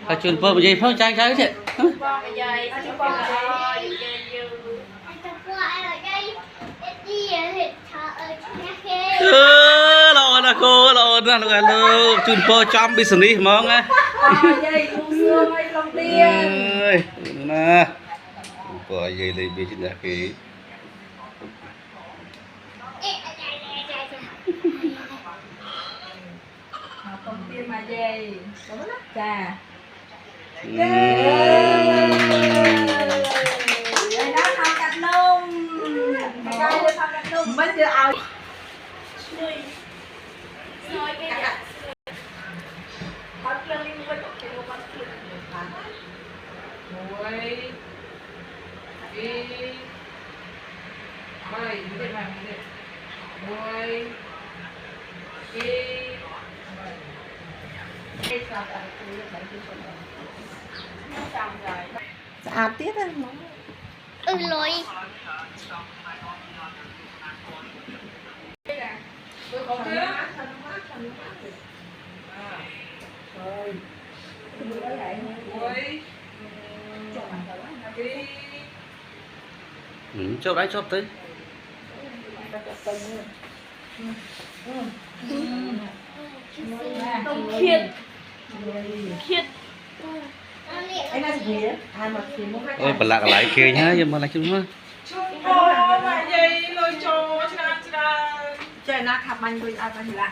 Họ chun bơ gì phong trang trái chứ. Lo là cô lo là lo chun bơ chăm bị xử lý mong á. Nè. Bơ gì lấy bị chuyện gì công tiên mà về đúng lắm trà đây đó thăm cặp luôn đây thăm cặp luôn mới chưa ao à tiết á lôi châu đấy chóp tới khiết anh là gì á ai mà thì muốn ôi bà lạc lại kia nhá nhưng mà lại chung nữa chơi naขับมันไปเอาไปละ